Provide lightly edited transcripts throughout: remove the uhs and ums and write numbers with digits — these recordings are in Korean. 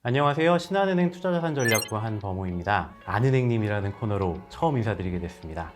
안녕하세요. 신한은행 투자자산전략부 한범호입니다. 안은행님이라는 코너로 처음 인사드리게 됐습니다.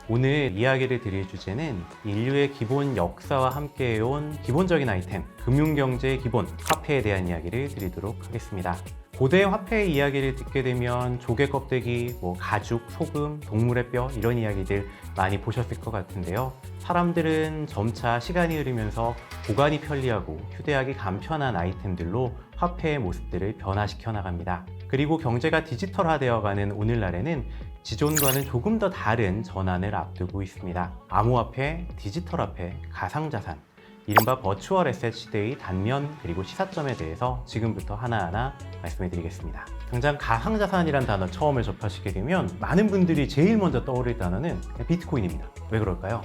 오늘 이야기를 드릴 주제는 인류의 기본 역사와 함께해온 기본적인 아이템, 금융경제의 기본, 화폐에 대한 이야기를 드리도록 하겠습니다. 고대 화폐의 이야기를 듣게 되면 조개 껍데기, 가죽, 소금, 동물의 뼈 이런 이야기들 많이 보셨을 것 같은데요. 사람들은 점차 시간이 흐르면서 보관이 편리하고 휴대하기 간편한 아이템들로 화폐의 모습들을 변화시켜 나갑니다. 그리고 경제가 디지털화되어가는 오늘날에는 기존과는 조금 더 다른 전환을 앞두고 있습니다. 암호화폐, 디지털화폐, 가상자산, 이른바 버추얼 에셋 시대의 단면 그리고 시사점에 대해서 지금부터 하나하나 말씀해 드리겠습니다. 당장 가상자산이란 단어 처음에 접하시게 되면 많은 분들이 제일 먼저 떠오를 단어는 비트코인입니다. 왜 그럴까요?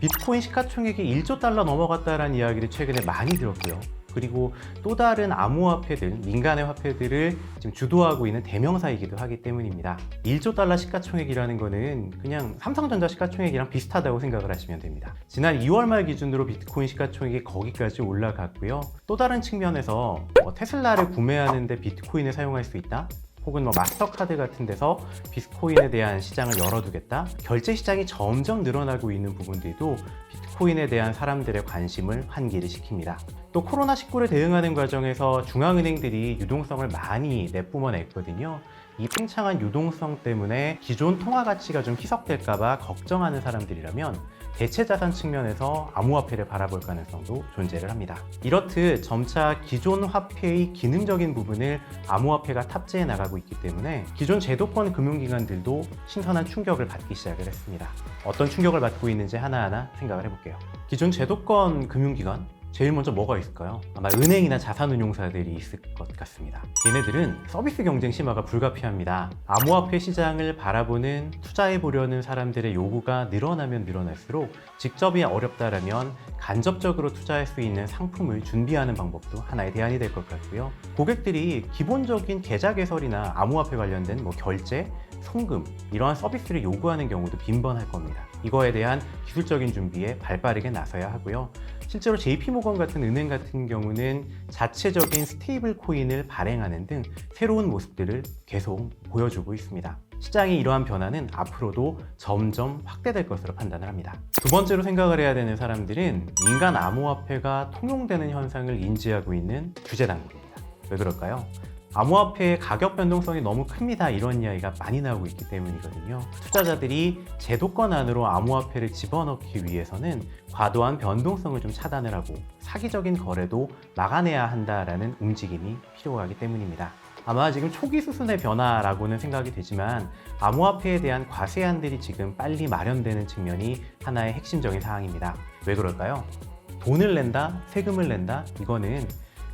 비트코인 시가총액이 1조 달러 넘어갔다는 이야기를 최근에 많이 들었고요. 그리고 또 다른 암호화폐들, 민간의 화폐들을 지금 주도하고 있는 대명사이기도 하기 때문입니다. 1조 달러 시가총액이라는 거는 그냥 삼성전자 시가총액이랑 비슷하다고 생각을 하시면 됩니다. 지난 2월 말 기준으로 비트코인 시가총액이 거기까지 올라갔고요. 또 다른 측면에서 테슬라를 구매하는데 비트코인을 사용할 수 있다? 혹은 마스터카드 같은 데서 비트코인에 대한 시장을 열어두겠다? 결제 시장이 점점 늘어나고 있는 부분들도 비트코인에 대한 사람들의 관심을 환기를 시킵니다. 또 코로나19를 대응하는 과정에서 중앙은행들이 유동성을 많이 내뿜어냈거든요. 이 팽창한 유동성 때문에 기존 통화 가치가 좀 희석될까봐 걱정하는 사람들이라면 대체 자산 측면에서 암호화폐를 바라볼 가능성도 존재를 합니다. 이렇듯 점차 기존 화폐의 기능적인 부분을 암호화폐가 탑재해 나가고 있기 때문에 기존 제도권 금융기관들도 신선한 충격을 받기 시작을 했습니다. 어떤 충격을 받고 있는지 하나하나 생각을 해볼게요. 기존 제도권 금융기관, 제일 먼저 뭐가 있을까요? 아마 은행이나 자산운용사들이 있을 것 같습니다. 얘네들은 서비스 경쟁 심화가 불가피합니다. 암호화폐 시장을 바라보는, 투자해보려는 사람들의 요구가 늘어나면 늘어날수록 직접이 어렵다라면 간접적으로 투자할 수 있는 상품을 준비하는 방법도 하나의 대안이 될 것 같고요. 고객들이 기본적인 계좌 개설이나 암호화폐 관련된 결제, 송금 이러한 서비스를 요구하는 경우도 빈번할 겁니다. 이거에 대한 기술적인 준비에 발빠르게 나서야 하고요. 실제로 JP모건 같은 은행 같은 경우는 자체적인 스테이블 코인을 발행하는 등 새로운 모습들을 계속 보여주고 있습니다. 시장의 이러한 변화는 앞으로도 점점 확대될 것으로 판단을 합니다. 두 번째로 생각을 해야 되는 사람들은 민간 암호화폐가 통용되는 현상을 인지하고 있는 규제 당국입니다. 왜 그럴까요? 암호화폐의 가격 변동성이 너무 큽니다. 이런 이야기가 많이 나오고 있기 때문이거든요. 투자자들이 제도권 안으로 암호화폐를 집어넣기 위해서는 과도한 변동성을 좀 차단을 하고 사기적인 거래도 막아내야 한다라는 움직임이 필요하기 때문입니다. 아마 지금 초기 수순의 변화라고는 생각이 되지만 암호화폐에 대한 과세안들이 지금 빨리 마련되는 측면이 하나의 핵심적인 사항입니다. 왜 그럴까요? 돈을 낸다, 세금을 낸다, 이거는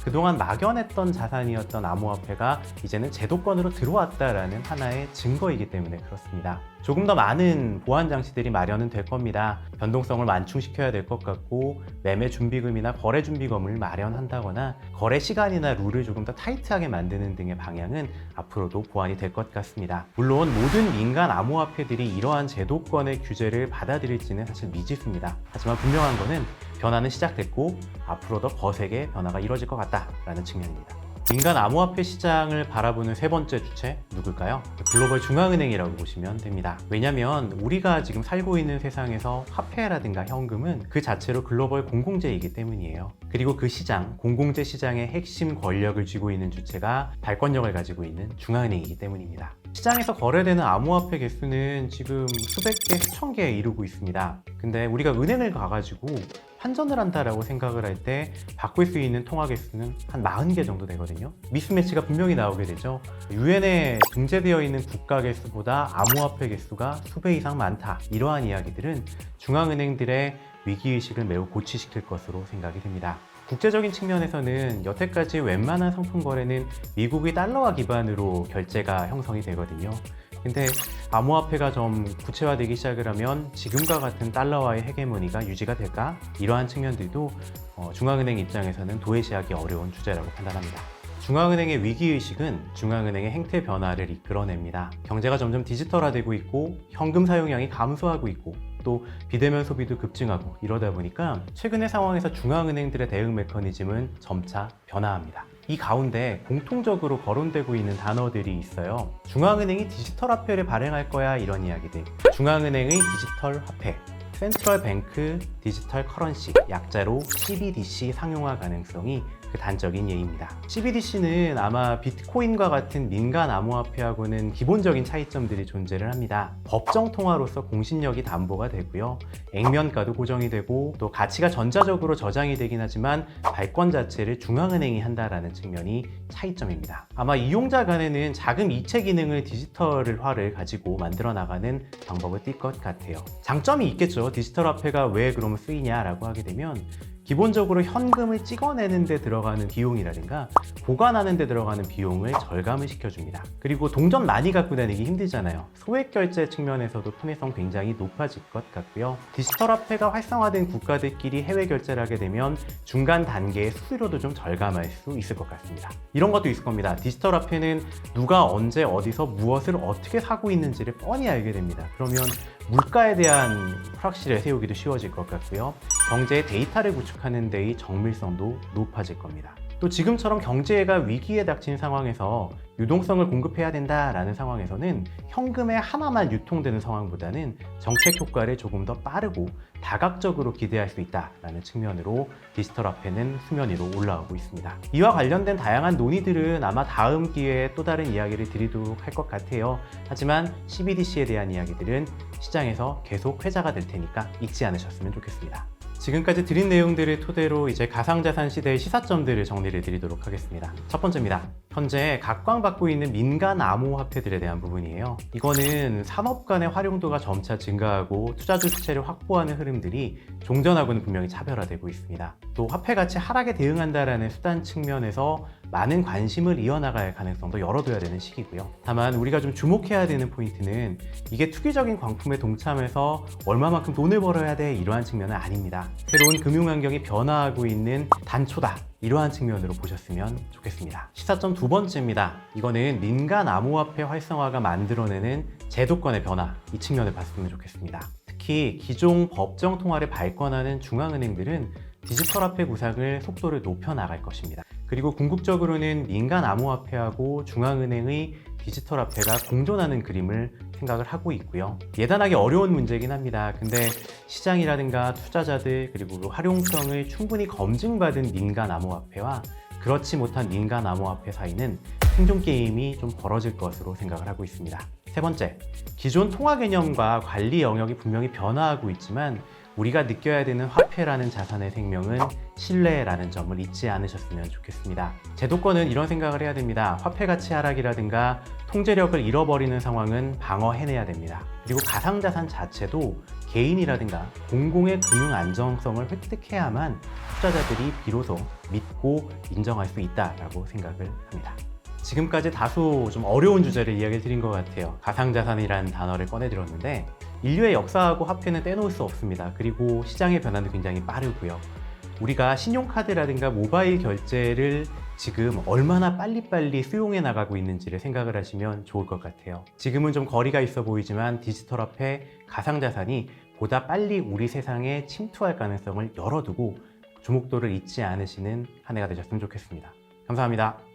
그동안 막연했던 자산이었던 암호화폐가 이제는 제도권으로 들어왔다라는 하나의 증거이기 때문에 그렇습니다. 조금 더 많은 보안 장치들이 마련은 될 겁니다. 변동성을 완충시켜야 될 것 같고 매매 준비금이나 거래 준비금을 마련한다거나 거래 시간이나 룰을 조금 더 타이트하게 만드는 등의 방향은 앞으로도 보완이 될 것 같습니다. 물론 모든 민간 암호화폐들이 이러한 제도권의 규제를 받아들일지는 사실 미지수입니다. 하지만 분명한 거는 변화는 시작됐고 앞으로 더 거세게 변화가 이루어질 것 같다라는 측면입니다. 민간 암호화폐 시장을 바라보는 세 번째 주체 누굴까요? 글로벌 중앙은행이라고 보시면 됩니다. 왜냐하면 우리가 지금 살고 있는 세상에서 화폐라든가 현금은 그 자체로 글로벌 공공재이기 때문이에요. 그리고 그 시장, 공공재 시장의 핵심 권력을 쥐고 있는 주체가 발권력을 가지고 있는 중앙은행이기 때문입니다. 시장에서 거래되는 암호화폐 개수는 지금 수백 개, 수천 개에 이르고 있습니다. 근데 우리가 은행을 가가지고 환전을 한다라고 생각을 할 때 바꿀 수 있는 통화 개수는 한 40개 정도 되거든요. 미스매치가 분명히 나오게 되죠. 유엔에 등재되어 있는 국가 개수보다 암호화폐 개수가 수배 이상 많다. 이러한 이야기들은 중앙은행들의 위기의식을 매우 고취시킬 것으로 생각이 됩니다. 국제적인 측면에서는 여태까지 웬만한 상품 거래는 미국의 달러화 기반으로 결제가 형성이 되거든요. 근데 암호화폐가 좀 구체화되기 시작을 하면 지금과 같은 달러화의 헤게모니가 유지가 될까? 이러한 측면들도 중앙은행 입장에서는 도외시하기 어려운 주제라고 판단합니다. 중앙은행의 위기의식은 중앙은행의 행태 변화를 이끌어냅니다. 경제가 점점 디지털화되고 있고 현금 사용량이 감소하고 있고 또 비대면 소비도 급증하고 이러다 보니까 최근의 상황에서 중앙은행들의 대응 메커니즘은 점차 변화합니다. 이 가운데 공통적으로 거론되고 있는 단어들이 있어요. 중앙은행이 디지털 화폐를 발행할 거야, 이런 이야기들. 중앙은행의 디지털 화폐, 센트럴 뱅크 디지털 커런시, 약자로 CBDC 상용화 가능성이 그 단적인 예입니다. CBDC는 아마 비트코인과 같은 민간 암호화폐하고는 기본적인 차이점들이 존재를 합니다. 법정 통화로서 공신력이 담보가 되고요. 액면가도 고정이 되고 또 가치가 전자적으로 저장이 되긴 하지만 발권 자체를 중앙은행이 한다라는 측면이 차이점입니다. 아마 이용자 간에는 자금 이체 기능을 디지털화를 가지고 만들어 나가는 방법을 띌 것 같아요. 장점이 있겠죠. 디지털 화폐가 왜 그러면 쓰이냐라고 하게 되면 기본적으로 현금을 찍어내는 데 들어가는 비용이라든가 보관하는 데 들어가는 비용을 절감을 시켜줍니다. 그리고 동전 많이 갖고 다니기 힘들잖아요. 소액 결제 측면에서도 편의성 굉장히 높아질 것 같고요. 디지털 화폐가 활성화된 국가들끼리 해외 결제를 하게 되면 중간 단계의 수수료도 좀 절감할 수 있을 것 같습니다. 이런 것도 있을 겁니다. 디지털 화폐는 누가 언제 어디서 무엇을 어떻게 사고 있는지를 뻔히 알게 됩니다. 그러면 물가에 대한 프락시를 세우기도 쉬워질 것 같고요. 경제의 데이터를 구축하는 데의 정밀성도 높아질 겁니다. 또 지금처럼 경제가 위기에 닥친 상황에서 유동성을 공급해야 된다라는 상황에서는 현금의 하나만 유통되는 상황보다는 정책 효과를 조금 더 빠르고 다각적으로 기대할 수 있다라는 측면으로 디지털 화폐는 수면 위로 올라오고 있습니다. 이와 관련된 다양한 논의들은 아마 다음 기회에 또 다른 이야기를 드리도록 할 것 같아요. 하지만 CBDC에 대한 이야기들은 시장에서 계속 회자가 될 테니까 잊지 않으셨으면 좋겠습니다. 지금까지 드린 내용들을 토대로 이제 가상자산 시대의 시사점들을 정리를 드리도록 하겠습니다. 첫 번째입니다. 현재 각광받고 있는 민간 암호화폐들에 대한 부분이에요. 이거는 산업 간의 활용도가 점차 증가하고 투자 주체를 확보하는 흐름들이 종전하고는 분명히 차별화되고 있습니다. 또 화폐 가치 하락에 대응한다라는 수단 측면에서 많은 관심을 이어나갈 가능성도 열어둬야 되는 시기고요. 다만 우리가 좀 주목해야 되는 포인트는 이게 투기적인 광품에 동참해서 얼마만큼 돈을 벌어야 돼, 이러한 측면은 아닙니다. 새로운 금융환경이 변화하고 있는 단초다, 이러한 측면으로 보셨으면 좋겠습니다. 시사점 두 번째입니다. 이거는 민간 암호화폐 활성화가 만들어내는 제도권의 변화, 이 측면을 봤으면 좋겠습니다. 특히 기존 법정 통화를 발권하는 중앙은행들은 디지털 화폐 구상을 속도를 높여 나갈 것입니다. 그리고 궁극적으로는 민간 암호화폐하고 중앙은행의 디지털 화폐가 공존하는 그림을 생각을 하고 있고요. 예단하기 어려운 문제이긴 합니다. 근데 시장이라든가 투자자들 그리고 활용성을 충분히 검증받은 민간 암호화폐와 그렇지 못한 민간 암호화폐 사이는 생존 게임이 좀 벌어질 것으로 생각을 하고 있습니다. 세 번째, 기존 통화 개념과 관리 영역이 분명히 변화하고 있지만 우리가 느껴야 되는 화폐라는 자산의 생명은 신뢰라는 점을 잊지 않으셨으면 좋겠습니다. 제도권은 이런 생각을 해야 됩니다. 화폐 가치 하락이라든가 통제력을 잃어버리는 상황은 방어해내야 됩니다. 그리고 가상자산 자체도 개인이라든가 공공의 금융 안정성을 획득해야만 투자자들이 비로소 믿고 인정할 수 있다라고 생각을 합니다. 지금까지 다소 좀 어려운 주제를 이야기 드린 것 같아요. 가상자산이라는 단어를 꺼내들었는데 인류의 역사하고 화폐는 떼놓을 수 없습니다. 그리고 시장의 변화는 굉장히 빠르고요. 우리가 신용카드라든가 모바일 결제를 지금 얼마나 빨리빨리 수용해 나가고 있는지를 생각을 하시면 좋을 것 같아요. 지금은 좀 거리가 있어 보이지만 디지털 화폐, 가상자산이 보다 빨리 우리 세상에 침투할 가능성을 열어두고 주목도를 잊지 않으시는 한 해가 되셨으면 좋겠습니다. 감사합니다.